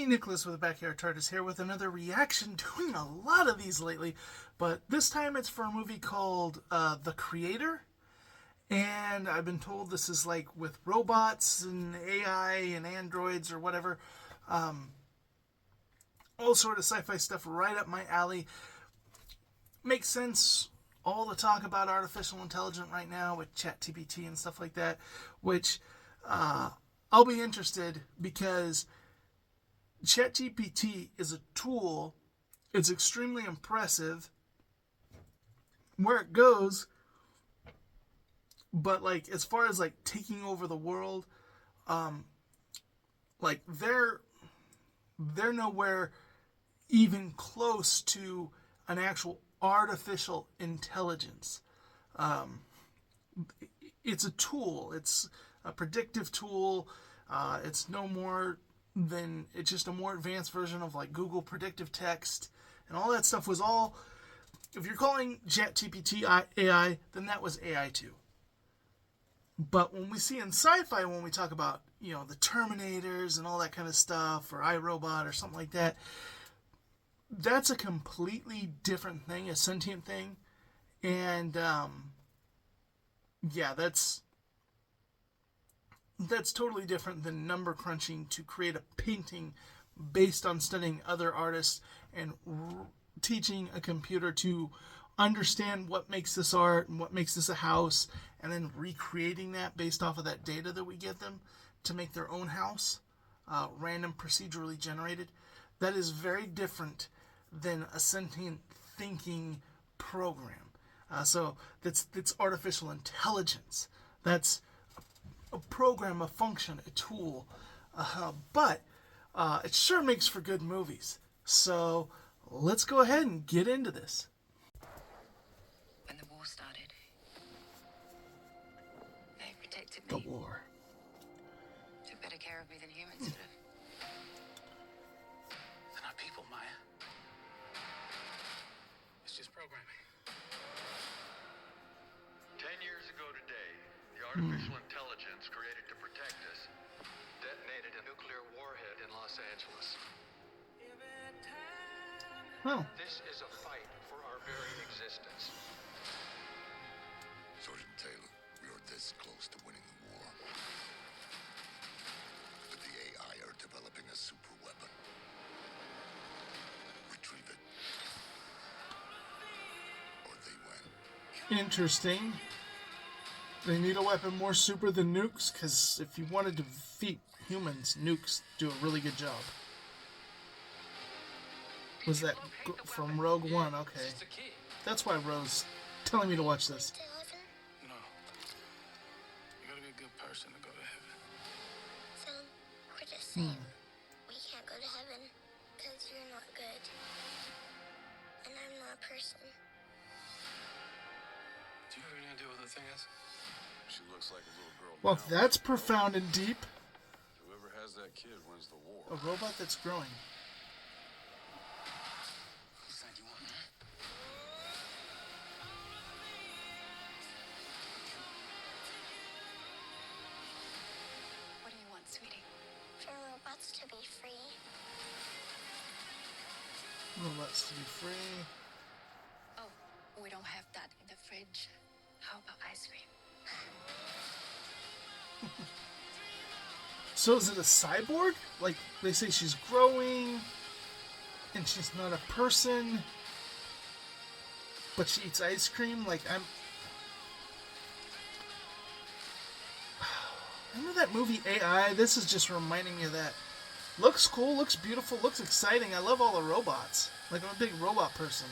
me, Nicholas with the Backyard TARDIS here with another reaction, doing a lot of these lately, but this time it's for a movie called The Creator, and I've been told this is like with robots and AI and androids or whatever, all sort of sci-fi stuff right up my alley. Makes sense, all the talk about artificial intelligence right now with ChatGPT and stuff like that, which I'll be interested because ChatGPT is a tool. It's extremely impressive where it goes, but like as far as like taking over the world, like they're nowhere even close to an actual artificial intelligence. It's a tool. It's a predictive tool. It's no more than, it's just a more advanced version of like Google predictive text, and all that stuff was all, if you're calling ChatGPT AI, then that was AI too. But when we see in sci-fi, when we talk about, you know, the Terminators and all that kind of stuff, or iRobot or something like that, that's a completely different thing, a sentient thing. And yeah, that's totally different than number crunching to create a painting based on studying other artists and teaching a computer to understand what makes this art and what makes this a house, and then recreating that based off of that data that we get them to make their own house, random procedurally generated. That is very different than a sentient thinking program. So that's artificial intelligence. That's a program, a function, a tool. But it sure makes for good movies. So let's go ahead and get into this. When the war started, they protected The me. war. Took better care of me than humans would have. They're not people, Maya. It's just programming. 10 years ago today, the artificial intelligence created to protect us detonated a nuclear warhead in Los Angeles. Oh. This is a fight for our very existence. Sergeant Taylor, we are this close to winning the war. But the AI are developing a super weapon. Retrieve it. Or they win. Interesting. They need a weapon more super than nukes, because if you wanted to defeat humans, nukes do a really good job. Was that from Rogue One? Okay. That's why Rose telling me to watch this. No. You gotta be a good person to go to heaven. So, we're just saying we can't go to heaven because you're not good. And I'm not a person. Do you have any idea what the thing is? She looks like a little girl. Well, now. that's profound and deep. Whoever has that kid wins the war. A robot that's growing. Whose side you want? What do you want, sweetie? For robots to be free. Robots to be free. Oh, we don't have that in the fridge. How about ice cream? So is it a cyborg? Like, they say she's growing, and she's not a person, but she eats ice cream? Like, remember that movie AI? This is just reminding me of that. Looks cool, looks beautiful, looks exciting. I love all the robots. Like, I'm a big robot person.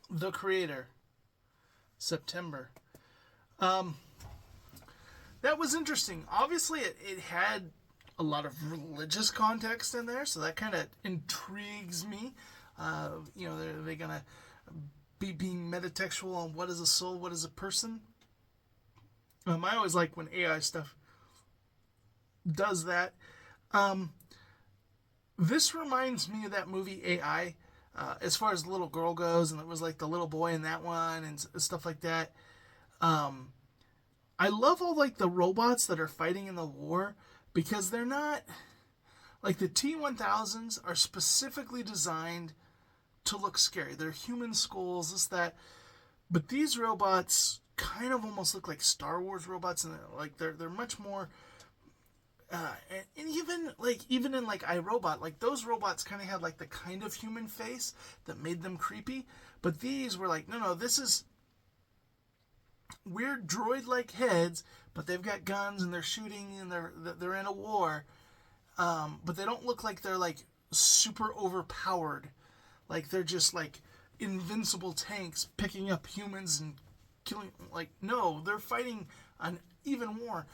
The Creator, September. That was interesting. Obviously, it had a lot of religious context in there, so that kind of intrigues me. You know, are they gonna be being metatextual on what is a soul, what is a person? I always like when AI stuff does that. This reminds me of that movie AI. as far as the little girl goes, and it was like the little boy in that one and stuff like that. I love all like the robots that are fighting in the war because they're not like the T-1000s are specifically designed to look scary. They're human skulls, this, that. But these robots kind of almost look like Star Wars robots, and they're much more. And even in like iRobot, like those robots kind of had like the kind of human face that made them creepy. But these were like, no, this is weird droid-like heads, but they've got guns and they're shooting and they're in a war. But they don't look like they're like super overpowered. Like they're just like invincible tanks picking up humans and killing. Like, no, they're fighting an even war.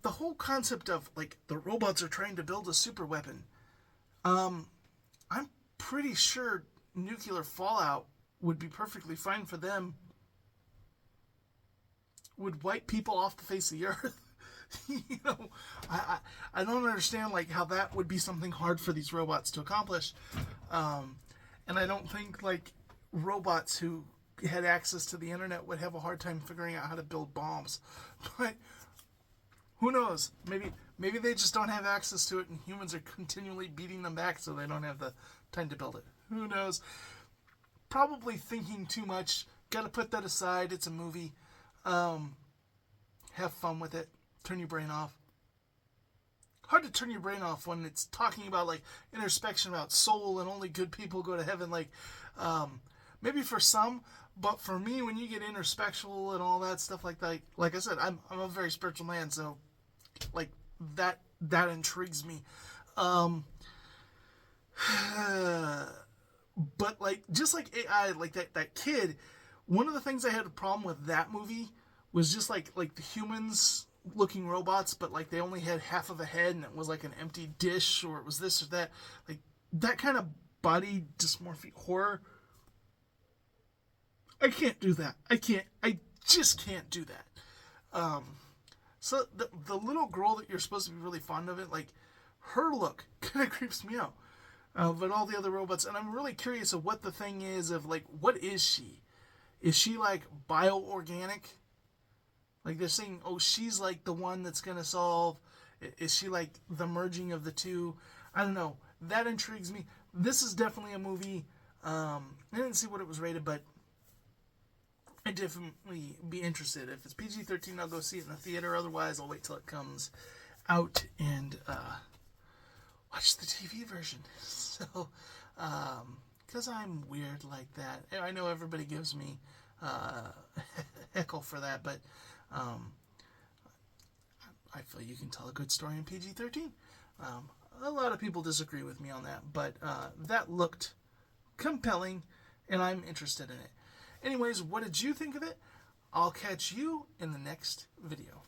The whole concept of like the robots are trying to build a super weapon. I'm pretty sure nuclear fallout would be perfectly fine for them. Would wipe people off the face of the earth. You know, I don't understand like how that would be something hard for these robots to accomplish. And I don't think like robots who had access to the internet would have a hard time figuring out how to build bombs. But who knows? Maybe they just don't have access to it, and humans are continually beating them back, so they don't have the time to build it. Who knows? Probably thinking too much. Got to put that aside. It's a movie. Have fun with it. Turn your brain off. Hard to turn your brain off when it's talking about like introspection about soul and only good people go to heaven. Like, maybe for some, but for me, when you get introspectual and all that stuff like that, like I said, I'm a very spiritual man, so like that intrigues me. But like just like AI, like that kid, one of the things I had a problem with that movie was just like the humans looking robots, but like they only had half of a head and it was like an empty dish, or it was this or that. Like that kind of body dysmorphia horror. I can't do that. I just can't do that. So the little girl that you're supposed to be really fond of, it, like her look kind of creeps me out. But all the other robots, and I'm really curious of what the thing is of like, what is she? Is she like bioorganic? Like they're saying, oh, she's like the one that's gonna solve. Is she like the merging of the two? I don't know. That intrigues me. This is definitely a movie. I didn't see what it was rated, but I'd definitely be interested. If it's PG-13, I'll go see it in the theater. Otherwise, I'll wait till it comes out and watch the TV version. So, because I'm weird like that. I know everybody gives me heckle for that, but I feel you can tell a good story in PG-13. A lot of people disagree with me on that, but that looked compelling, and I'm interested in it. Anyways, what did you think of it? I'll catch you in the next video.